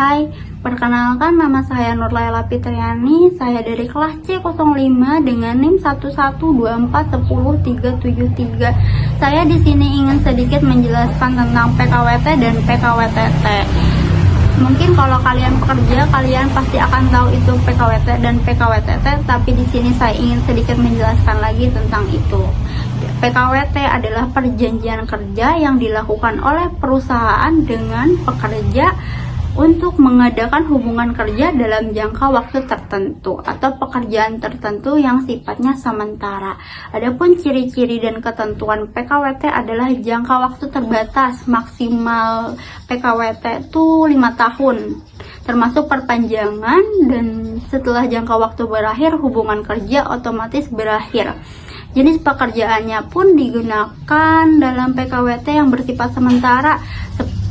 Hai, perkenalkan nama saya Nurlaila Fitriani. Saya dari kelas C05 dengan NIM 112410373. Saya di sini ingin sedikit menjelaskan tentang PKWT dan PKWTT. Mungkin kalau kalian pekerja, kalian pasti akan tahu itu PKWT dan PKWTT, tapi di sini saya ingin sedikit menjelaskan lagi tentang itu. PKWT adalah perjanjian kerja yang dilakukan oleh perusahaan dengan pekerja untuk mengadakan hubungan kerja dalam jangka waktu tertentu atau pekerjaan tertentu yang sifatnya sementara. Adapun ciri-ciri dan ketentuan PKWT adalah jangka waktu terbatas, maksimal PKWT itu 5 tahun, termasuk perpanjangan, dan setelah jangka waktu berakhir, hubungan kerja otomatis berakhir. Jenis pekerjaannya pun digunakan dalam PKWT yang bersifat sementara,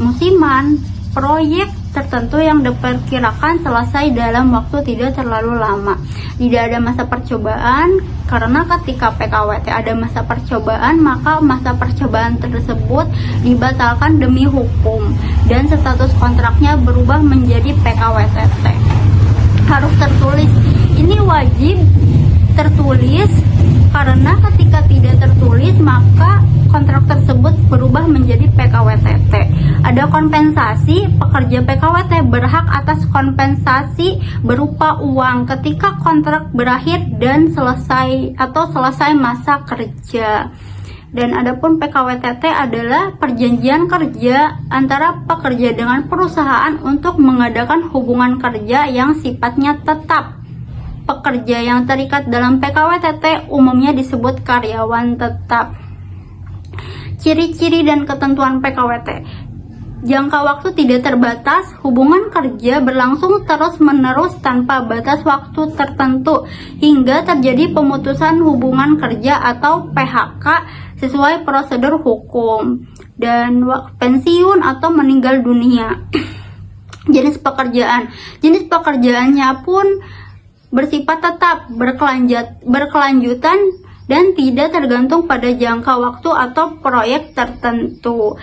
musiman, proyek tertentu yang diperkirakan selesai dalam waktu tidak terlalu lama. Tidak ada masa percobaan, karena ketika PKWT ada masa percobaan, maka masa percobaan tersebut dibatalkan demi hukum dan status kontraknya berubah menjadi PKWTT. Harus tertulis. Ini wajib tertulis, karena ketika tidak tertulis maka kontrak tersebut berubah menjadi PKWTT. Ada kompensasi. Pekerja PKWT berhak atas kompensasi berupa uang ketika kontrak berakhir dan selesai masa kerja. Dan adapun PKWTT adalah perjanjian kerja antara pekerja dengan perusahaan untuk mengadakan hubungan kerja yang sifatnya tetap. Pekerja yang terikat dalam PKWTT umumnya disebut karyawan tetap. Ciri-ciri dan ketentuan PKWT. Jangka waktu tidak terbatas, hubungan kerja berlangsung terus-menerus tanpa batas waktu tertentu hingga terjadi pemutusan hubungan kerja atau PHK sesuai prosedur hukum, dan pensiun atau meninggal dunia. Jenis pekerjaannya pun bersifat tetap, berkelanjutan, dan tidak tergantung pada jangka waktu atau proyek tertentu.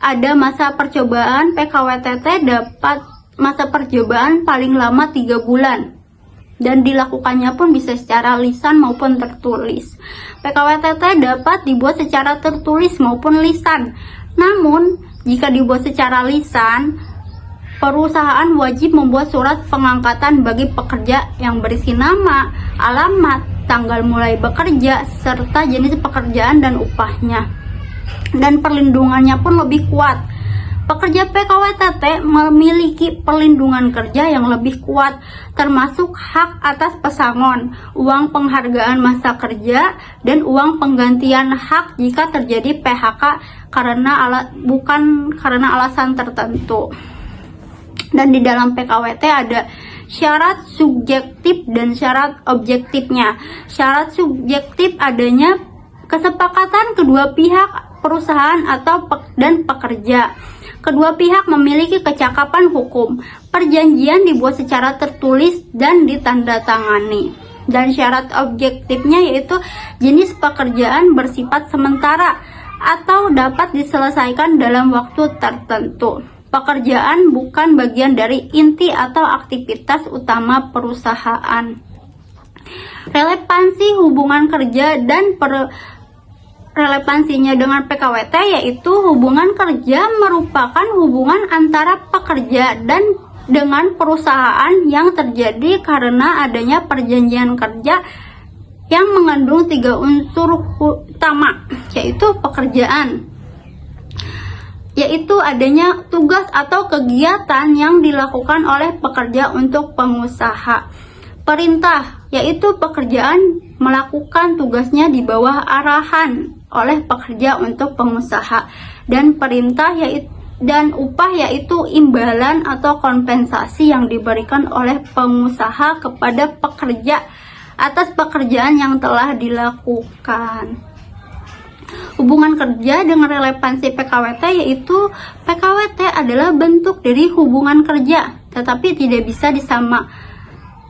Ada masa percobaan. PKWTT dapat masa percobaan paling lama 3 bulan, dan dilakukannya pun bisa secara lisan maupun tertulis. PKWTT dapat dibuat secara tertulis maupun lisan. Namun, jika dibuat secara lisan, perusahaan wajib membuat surat pengangkatan bagi pekerja yang berisi nama, alamat, tanggal mulai bekerja, serta jenis pekerjaan dan upahnya. Dan perlindungannya pun lebih kuat. Pekerja PKWTT memiliki perlindungan kerja yang lebih kuat, termasuk hak atas pesangon, uang penghargaan masa kerja, dan uang penggantian hak jika terjadi PHK bukan karena alasan tertentu. Dan di dalam PKWT ada syarat subjektif dan syarat objektifnya. Syarat subjektif adanya kesepakatan kedua pihak, perusahaan dan pekerja. Kedua pihak memiliki kecakapan hukum. Perjanjian dibuat secara tertulis dan ditandatangani. Dan syarat objektifnya yaitu jenis pekerjaan bersifat sementara atau dapat diselesaikan dalam waktu tertentu. Pekerjaan bukan bagian dari inti atau aktivitas utama perusahaan. Relevansi hubungan kerja dan relevansinya dengan PKWT yaitu hubungan kerja merupakan hubungan antara pekerja dan dengan perusahaan yang terjadi karena adanya perjanjian kerja yang mengandung 3 unsur utama, yaitu pekerjaan, yaitu adanya tugas atau kegiatan yang dilakukan oleh pekerja untuk pengusaha. Perintah, yaitu pekerjaan melakukan tugasnya di bawah arahan oleh pekerja untuk pengusaha. Dan perintah dan upah yaitu imbalan atau kompensasi yang diberikan oleh pengusaha kepada pekerja atas pekerjaan yang telah dilakukan. Hubungan kerja dengan relevansi PKWT yaitu PKWT adalah bentuk dari hubungan kerja, tetapi tidak bisa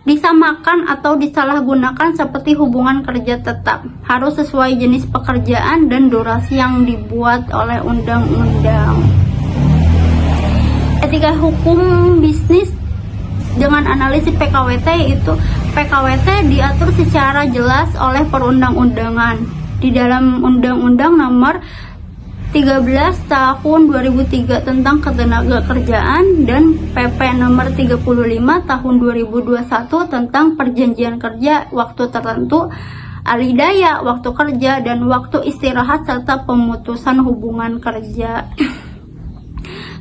disamakan atau disalahgunakan seperti hubungan kerja tetap. Harus sesuai jenis pekerjaan dan durasi yang dibuat oleh undang-undang. Etika hukum bisnis dengan analisis PKWT, yaitu PKWT diatur secara jelas oleh perundang-undangan di dalam Undang-Undang Nomor 13 Tahun 2003 tentang Ketenagakerjaan dan PP Nomor 35 Tahun 2021 tentang Perjanjian Kerja Waktu Tertentu, alih daya waktu kerja dan waktu istirahat serta pemutusan hubungan kerja.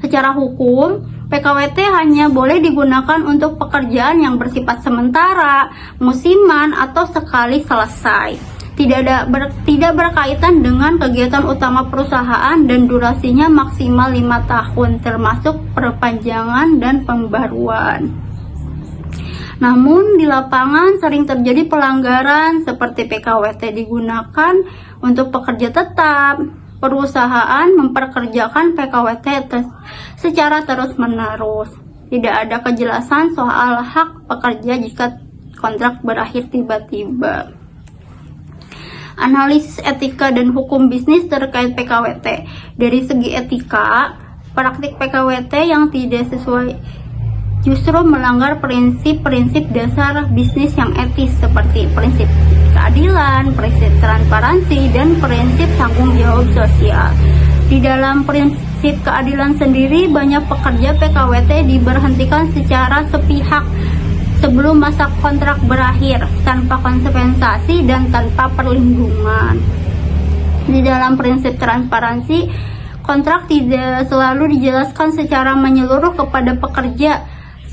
Secara hukum, PKWT hanya boleh digunakan untuk pekerjaan yang bersifat sementara, musiman, atau sekali selesai. Tidak berkaitan dengan kegiatan utama perusahaan dan durasinya maksimal 5 tahun, termasuk perpanjangan dan pembaruan. Namun di lapangan sering terjadi pelanggaran seperti PKWT digunakan untuk pekerja tetap. Perusahaan memperkerjakan PKWT secara terus-menerus. Tidak ada kejelasan soal hak pekerja jika kontrak berakhir tiba-tiba. Analisis etika dan hukum bisnis terkait PKWT. Dari segi etika, praktik PKWT yang tidak sesuai justru melanggar prinsip-prinsip dasar bisnis yang etis seperti prinsip keadilan, prinsip transparansi, dan prinsip tanggung jawab sosial. Di dalam prinsip keadilan sendiri, banyak pekerja PKWT diberhentikan secara sepihak sebelum masa kontrak berakhir, tanpa kompensasi dan tanpa perlindungan. Di dalam prinsip transparansi, kontrak tidak selalu dijelaskan secara menyeluruh kepada pekerja,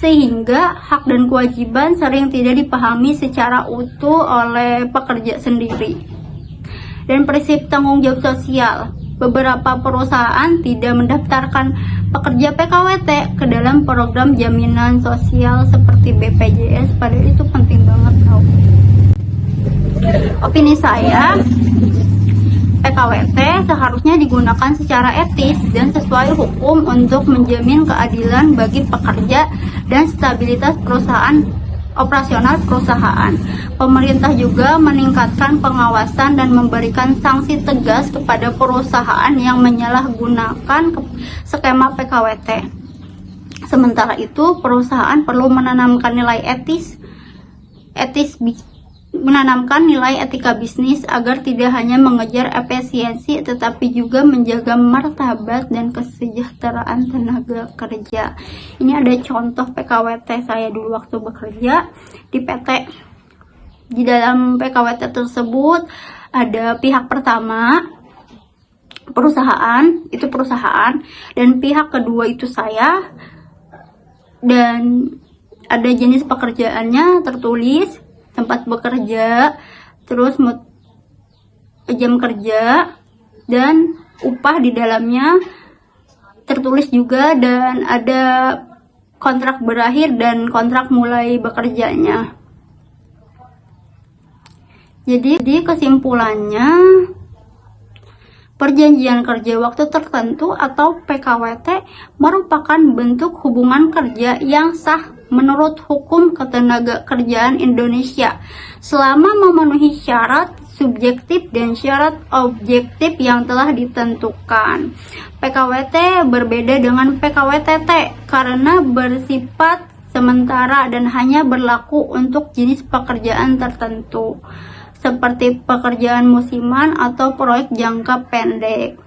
sehingga hak dan kewajiban sering tidak dipahami secara utuh oleh pekerja sendiri. Dan prinsip tanggung jawab sosial, beberapa perusahaan tidak mendaftarkan pekerja PKWT ke dalam program jaminan sosial seperti BPJS, padahal itu penting banget tau. Opini saya, PKWT seharusnya digunakan secara etis dan sesuai hukum untuk menjamin keadilan bagi pekerja dan stabilitas operasional perusahaan. Pemerintah juga meningkatkan pengawasan dan memberikan sanksi tegas kepada perusahaan yang menyalahgunakan skema PKWT. Sementara itu, perusahaan perlu menanamkan menanamkan nilai etika bisnis agar tidak hanya mengejar efisiensi tetapi juga menjaga martabat dan kesejahteraan tenaga kerja. Ini ada contoh PKWT saya dulu waktu bekerja di PT. Di dalam PKWT tersebut ada pihak pertama perusahaan, dan pihak kedua itu saya, dan ada jenis pekerjaannya tertulis, tempat bekerja, terus jam kerja, dan upah di dalamnya tertulis juga, dan ada kontrak berakhir dan kontrak mulai bekerjanya. Jadi kesimpulannya, perjanjian kerja waktu tertentu atau PKWT merupakan bentuk hubungan kerja yang sah menurut hukum ketenagakerjaan Indonesia selama memenuhi syarat subjektif dan syarat objektif yang telah ditentukan. PKWT berbeda dengan PKWTT karena bersifat sementara dan hanya berlaku untuk jenis pekerjaan tertentu seperti pekerjaan musiman atau proyek jangka pendek.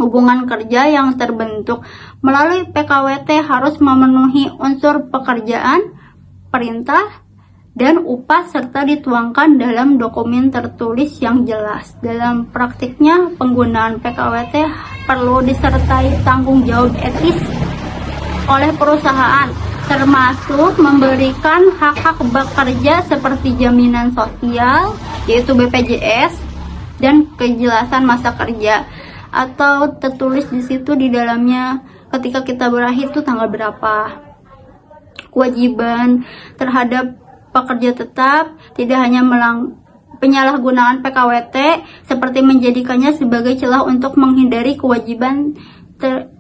Hubungan kerja yang terbentuk melalui PKWT harus memenuhi unsur pekerjaan, perintah, dan upah serta dituangkan dalam dokumen tertulis yang jelas. Dalam praktiknya, penggunaan PKWT perlu disertai tanggung jawab etis oleh perusahaan, termasuk memberikan hak-hak bekerja seperti jaminan sosial, yaitu BPJS, dan kejelasan masa kerja, atau tertulis di situ di dalamnya ketika kita berakhir tuh tanggal berapa. Kewajiban terhadap pekerja tetap tidak hanya penyalahgunaan PKWT seperti menjadikannya sebagai celah untuk menghindari kewajiban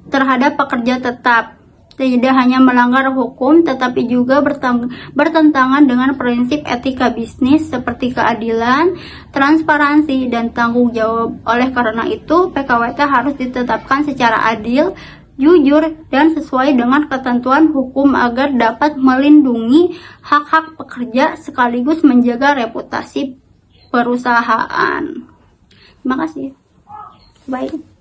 terhadap pekerja tetap. Tidak hanya melanggar hukum, tetapi juga bertentangan dengan prinsip etika bisnis seperti keadilan, transparansi, dan tanggung jawab. Oleh karena itu, PKWT harus ditetapkan secara adil jujur, dan sesuai dengan ketentuan hukum agar dapat melindungi hak-hak pekerja sekaligus menjaga reputasi perusahaan. Terima kasih. Baik.